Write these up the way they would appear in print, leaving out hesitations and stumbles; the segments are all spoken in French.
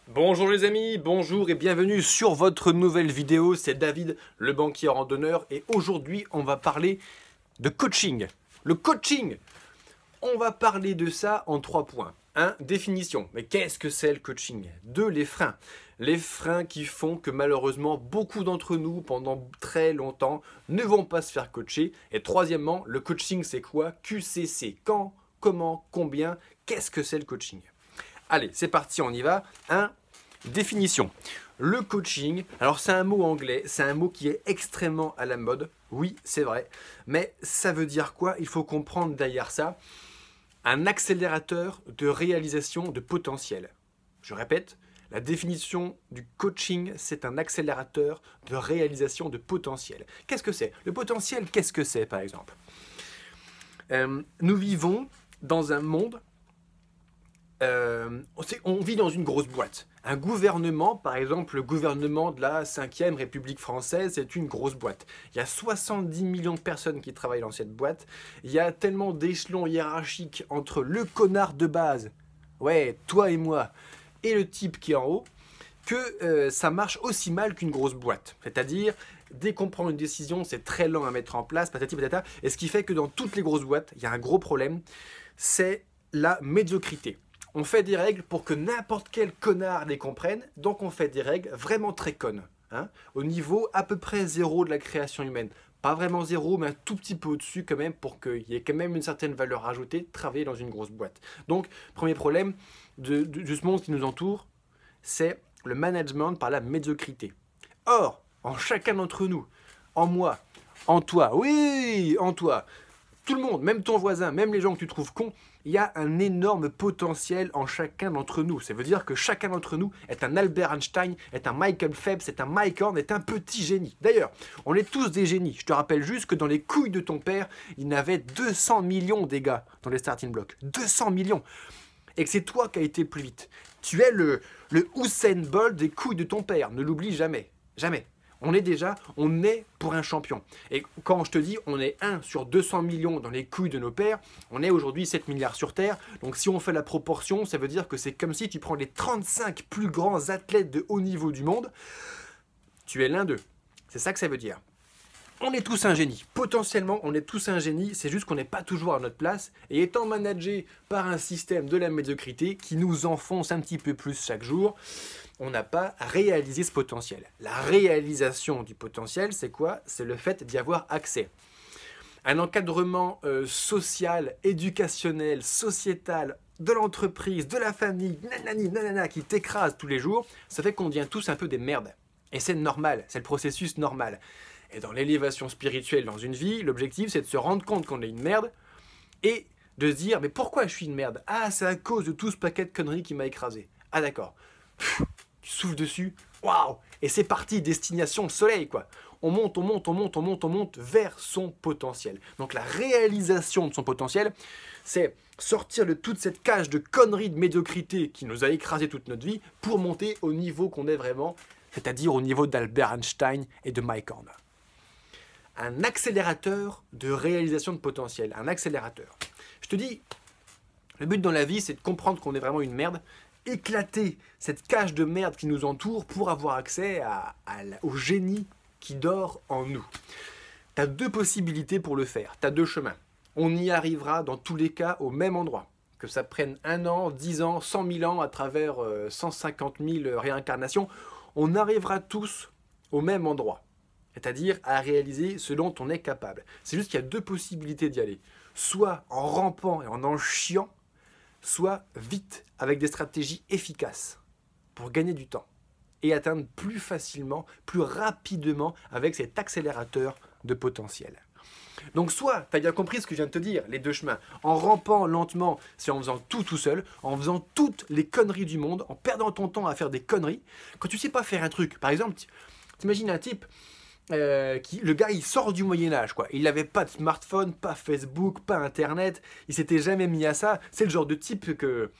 Bonjour les amis, bonjour et bienvenue sur votre nouvelle vidéo, c'est David, le banquier randonneur, et aujourd'hui on va parler de coaching. Le coaching, on va parler de ça en 3 points. 1. Définition, mais qu'est-ce que c'est le coaching? 2. Les freins. Les freins qui font que malheureusement beaucoup d'entre nous pendant très longtemps ne vont pas se faire coacher. Et troisièmement, le coaching c'est quoi? QCC, quand, comment, combien, qu'est-ce que c'est le coaching? Allez, c'est parti, on y va. 1. Définition. Le coaching, alors c'est un mot anglais, c'est un mot qui est extrêmement à la mode. Oui, c'est vrai. Mais ça veut dire quoi? Il faut comprendre derrière ça. Un accélérateur de réalisation de potentiel. Je répète, la définition du coaching, c'est un accélérateur de réalisation de potentiel. Qu'est-ce que c'est? Le potentiel, qu'est-ce que c'est par exemple? Nous vivons dans un monde. On vit dans une grosse boîte. Un gouvernement, par exemple, le gouvernement de la 5e République française, c'est une grosse boîte. Il y a 70 millions de personnes qui travaillent dans cette boîte. Il y a tellement d'échelons hiérarchiques entre le connard de base, ouais, toi et moi, et le type qui est en haut, que ça marche aussi mal qu'une grosse boîte. C'est-à-dire, dès qu'on prend une décision, c'est très lent à mettre en place, patati patata. Et ce qui fait que dans toutes les grosses boîtes, il y a un gros problème, c'est la médiocrité. On fait des règles pour que n'importe quel connard les comprenne, donc on fait des règles vraiment très connes, hein, au niveau à peu près zéro de la création humaine. Pas vraiment zéro, mais un tout petit peu au-dessus quand même, pour qu'il y ait quand même une certaine valeur ajoutée de travailler dans une grosse boîte. Donc, premier problème de ce monde qui nous entoure, c'est le management par la médiocrité. Or, en chacun d'entre nous, en moi, en toi, oui, en toi, tout le monde, même ton voisin, même les gens que tu trouves cons, il y a un énorme potentiel en chacun d'entre nous. Ça veut dire que chacun d'entre nous est un Albert Einstein, est un Michael Phelps, est un Mike Horn, est un petit génie. D'ailleurs, on est tous des génies. Je te rappelle juste que dans les couilles de ton père, il n'avait 200 millions des gars dans les starting blocks. 200 millions. Et que c'est toi qui as été le plus vite. Tu es le Usain Bolt des couilles de ton père. Ne l'oublie jamais. Jamais. On est pour un champion. Et quand je te dis on est 1 sur 200 millions dans les couilles de nos pères, on est aujourd'hui 7 milliards sur Terre. Donc si on fait la proportion, ça veut dire que c'est comme si tu prends les 35 plus grands athlètes de haut niveau du monde, tu es l'un d'eux. C'est ça que ça veut dire. On est tous un génie. Potentiellement, on est tous un génie. C'est juste qu'on n'est pas toujours à notre place. Et étant managé par un système de la médiocrité qui nous enfonce un petit peu plus chaque jour, on n'a pas réalisé ce potentiel. La réalisation du potentiel, c'est quoi? C'est le fait d'y avoir accès. Un encadrement social, éducationnel, sociétal, de l'entreprise, de la famille, nanani, nanana, qui t'écrase tous les jours, ça fait qu'on devient tous un peu des merdes. Et c'est normal, c'est le processus normal. Et dans l'élévation spirituelle dans une vie, l'objectif c'est de se rendre compte qu'on est une merde et de se dire mais pourquoi je suis une merde? Ah, c'est à cause de tout ce paquet de conneries qui m'a écrasé. Ah d'accord. Tu souffles dessus, waouh! Et c'est parti, destination soleil quoi. On monte, on monte, on monte, on monte, on monte vers son potentiel. Donc la réalisation de son potentiel, c'est sortir de toute cette cage de conneries de médiocrité qui nous a écrasé toute notre vie pour monter au niveau qu'on est vraiment, c'est-à-dire au niveau d'Albert Einstein et de Mike Horn. Un accélérateur de réalisation de potentiel, un accélérateur. Je te dis, le but dans la vie, c'est de comprendre qu'on est vraiment une merde, éclater cette cage de merde qui nous entoure pour avoir accès au génie qui dort en nous. Tu as 2 possibilités pour le faire, tu as 2 chemins. On y arrivera dans tous les cas au même endroit. Que ça prenne 1 an, 10 ans, 100 000 ans à travers 150 000 réincarnations, on arrivera tous au même endroit. C'est-à-dire à réaliser ce dont on est capable. C'est juste qu'il y a 2 possibilités d'y aller. Soit en rampant et en chiant, soit vite avec des stratégies efficaces pour gagner du temps et atteindre plus facilement, plus rapidement avec cet accélérateur de potentiel. Donc soit, tu as bien compris ce que je viens de te dire, les 2 chemins. En rampant lentement, c'est en faisant tout seul, en faisant toutes les conneries du monde, en perdant ton temps à faire des conneries. Quand tu sais pas faire un truc, par exemple, t'imagines un type... le gars il sort du Moyen-Âge quoi. Il n'avait pas de smartphone, pas Facebook, pas internet, il s'était jamais mis à ça. C'est le genre de type que.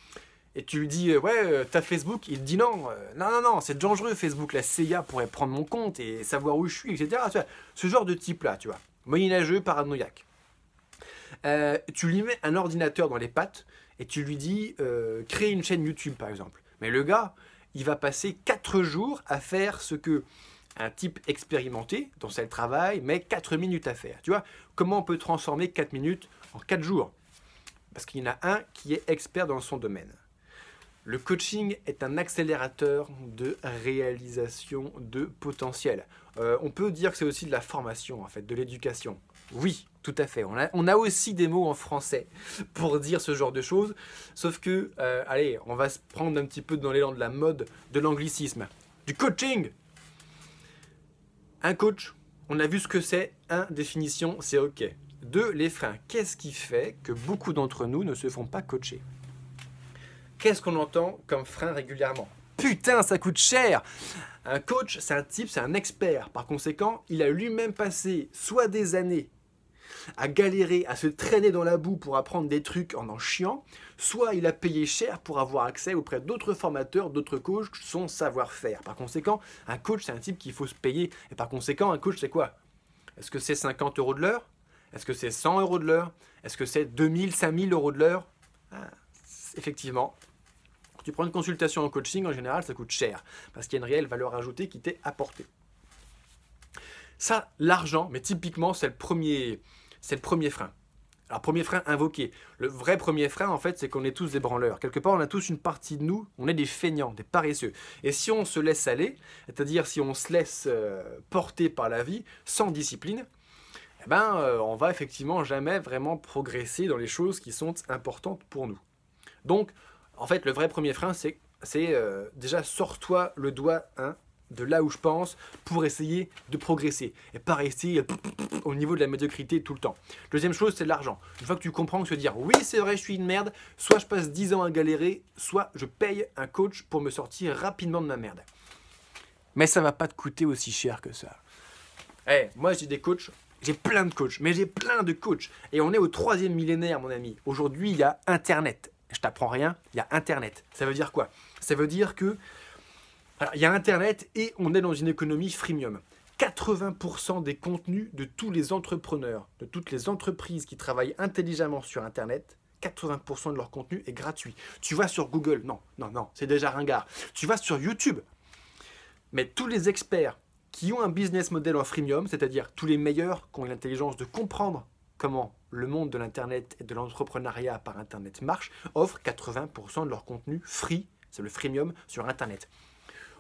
Et tu lui dis ouais, t'as Facebook, il te dit non, non, c'est dangereux Facebook, la CIA pourrait prendre mon compte et savoir où je suis, etc. Tu vois, ce genre de type là, tu vois, moyenâgeux, paranoïaque. Tu lui mets un ordinateur dans les pattes et tu lui dis crée une chaîne YouTube par exemple. Mais le gars, il va passer 4 jours à faire ce que un type expérimenté, dont c'est le travail, met 4 minutes à faire. Tu vois, comment on peut transformer 4 minutes en 4 jours? Parce qu'il y en a un qui est expert dans son domaine. Le coaching est un accélérateur de réalisation de potentiel. On peut dire que c'est aussi de la formation, en fait, de l'éducation. Oui, tout à fait. On a aussi des mots en français pour dire ce genre de choses. Sauf que, allez, on va se prendre un petit peu dans l'élan de la mode, de l'anglicisme. Du coaching! Un coach, on a vu ce que c'est. 1, définition, c'est OK. 2, les freins. Qu'est-ce qui fait que beaucoup d'entre nous ne se font pas coacher? Qu'est-ce qu'on entend comme frein régulièrement? Putain, ça coûte cher! Un coach, c'est un type, c'est un expert. Par conséquent, il a lui-même passé soit des années à galérer, à se traîner dans la boue pour apprendre des trucs en chiant, soit il a payé cher pour avoir accès auprès d'autres formateurs, d'autres coachs, son savoir-faire. Par conséquent, un coach, c'est un type qu'il faut se payer. Et par conséquent, un coach, c'est quoi? Est-ce que c'est 50 € de l'heure? Est-ce que c'est 100 € de l'heure? Est-ce que c'est 2000, 5000 € de l'heure? Effectivement, quand tu prends une consultation en coaching, en général, ça coûte cher, parce qu'il y a une réelle valeur ajoutée qui t'est apportée. Ça, l'argent, mais typiquement, c'est le premier frein. Alors, premier frein invoqué. Le vrai premier frein, en fait, c'est qu'on est tous des branleurs. Quelque part, on a tous une partie de nous, on est des feignants, des paresseux. Et si on se laisse aller, c'est-à-dire si on se laisse porter par la vie, sans discipline, eh ben, on va effectivement jamais vraiment progresser dans les choses qui sont importantes pour nous. Donc, en fait, le vrai premier frein, c'est déjà sors-toi le doigt de là où je pense pour essayer de progresser et pas rester au niveau de la médiocrité tout le temps. Deuxième chose, c'est l'argent. Une fois que tu comprends que se dire oui, c'est vrai, je suis une merde, soit je passe 10 ans à galérer, soit je paye un coach pour me sortir rapidement de ma merde. Mais ça va pas te coûter aussi cher que ça. Moi, j'ai des coachs. J'ai plein de coachs, mais j'ai plein de coachs. Et on est au 3e millénaire, mon ami. Aujourd'hui, il y a Internet. Je t'apprends rien, il y a Internet. Ça veut dire quoi? Ça veut dire que il y a Internet et on est dans une économie freemium. 80% des contenus de tous les entrepreneurs, de toutes les entreprises qui travaillent intelligemment sur Internet, 80% de leur contenu est gratuit. Tu vas sur Google, non, c'est déjà ringard. Tu vas sur YouTube, mais tous les experts qui ont un business model en freemium, c'est-à-dire tous les meilleurs qui ont l'intelligence de comprendre comment le monde de l'Internet et de l'entrepreneuriat par Internet marche, offrent 80% de leur contenu free, c'est le freemium sur Internet.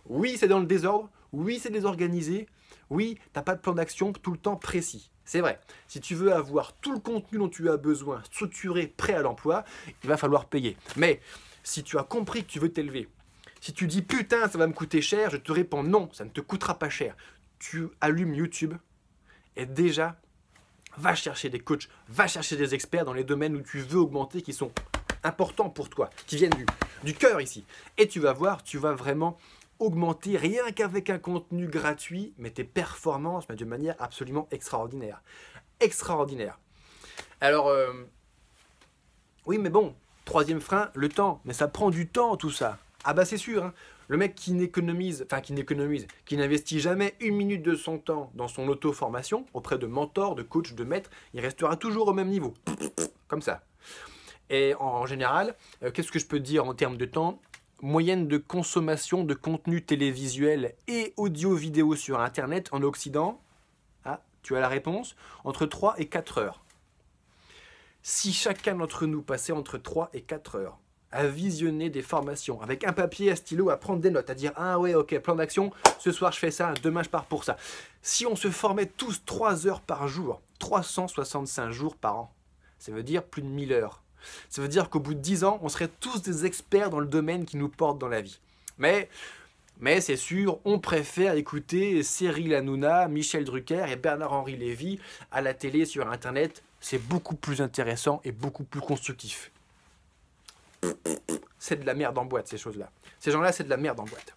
Oui, c'est dans le désordre, oui, c'est désorganisé, oui, tu n'as pas de plan d'action tout le temps précis. C'est vrai, si tu veux avoir tout le contenu dont tu as besoin, structuré, prêt à l'emploi, il va falloir payer. Mais si tu as compris que tu veux t'élever, si tu dis putain, ça va me coûter cher, je te réponds non, ça ne te coûtera pas cher. Tu allumes YouTube et déjà, va chercher des coachs, va chercher des experts dans les domaines où tu veux augmenter, qui sont importants pour toi, qui viennent du cœur ici. Et tu vas voir, tu vas vraiment augmenter rien qu'avec un contenu gratuit, mais tes performances, mais de manière absolument extraordinaire. Extraordinaire. Alors, oui, mais bon, 3e frein, le temps. Mais ça prend du temps, tout ça. Ah bah c'est sûr, hein. Le mec qui n'investit jamais 1 minute de son temps dans son auto-formation, auprès de mentors, de coachs, de maîtres, il restera toujours au même niveau. Comme ça. Et en général, qu'est-ce que je peux dire en termes de temps? Moyenne de consommation de contenu télévisuel et audio-vidéo sur Internet en Occident, tu as la réponse, entre 3 et 4 heures. Si chacun d'entre nous passait entre 3 et 4 heures à visionner des formations, avec un papier, un stylo, à prendre des notes, à dire « Ah ouais, ok, plan d'action, ce soir je fais ça, demain je pars pour ça ». Si on se formait tous 3 heures par jour, 365 jours par an, ça veut dire plus de 1000 heures. Ça veut dire qu'au bout de 10 ans, on serait tous des experts dans le domaine qui nous porte dans la vie. Mais c'est sûr, on préfère écouter Cyril Hanouna, Michel Drucker et Bernard-Henri Lévy à la télé, sur Internet. C'est beaucoup plus intéressant et beaucoup plus constructif. C'est de la merde en boîte, ces choses-là. Ces gens-là, c'est de la merde en boîte.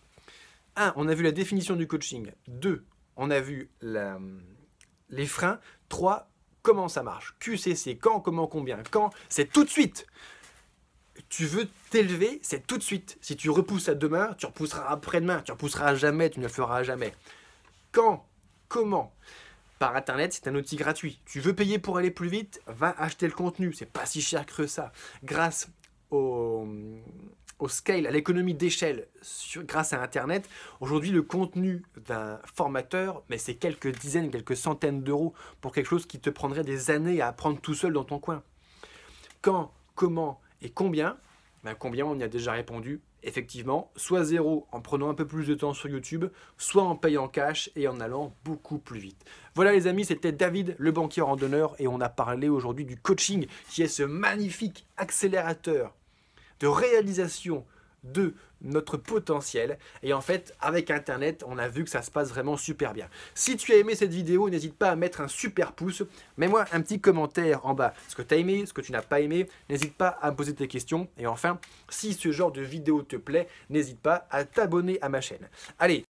1, on a vu la définition du coaching. 2, on a vu les freins. 3, comment ça marche? QCC, quand, comment, combien? Quand? C'est tout de suite. Tu veux t'élever, c'est tout de suite. Si tu repousses à demain, tu repousseras après-demain. Tu ne repousseras jamais, tu ne le feras jamais. Quand? Comment? Par Internet, c'est un outil gratuit. Tu veux payer pour aller plus vite? Va acheter le contenu. C'est pas si cher que ça. Grâce au scale, à l'économie d'échelle grâce à Internet, aujourd'hui le contenu d'un formateur, mais c'est quelques dizaines, quelques centaines d'euros pour quelque chose qui te prendrait des années à apprendre tout seul dans ton coin. Quand, comment et combien? Ben combien, on y a déjà répondu. Effectivement, soit zéro en prenant un peu plus de temps sur YouTube, soit en payant cash et en allant beaucoup plus vite. Voilà les amis, c'était David, le banquier randonneur, et on a parlé aujourd'hui du coaching qui est ce magnifique accélérateur de réalisation de notre potentiel. Et en fait, avec Internet, on a vu que ça se passe vraiment super bien. Si tu as aimé cette vidéo, n'hésite pas à mettre un super pouce. Mets-moi un petit commentaire en bas. Ce que tu as aimé, ce que tu n'as pas aimé. N'hésite pas à me poser tes questions. Et enfin, si ce genre de vidéo te plaît, n'hésite pas à t'abonner à ma chaîne. Allez,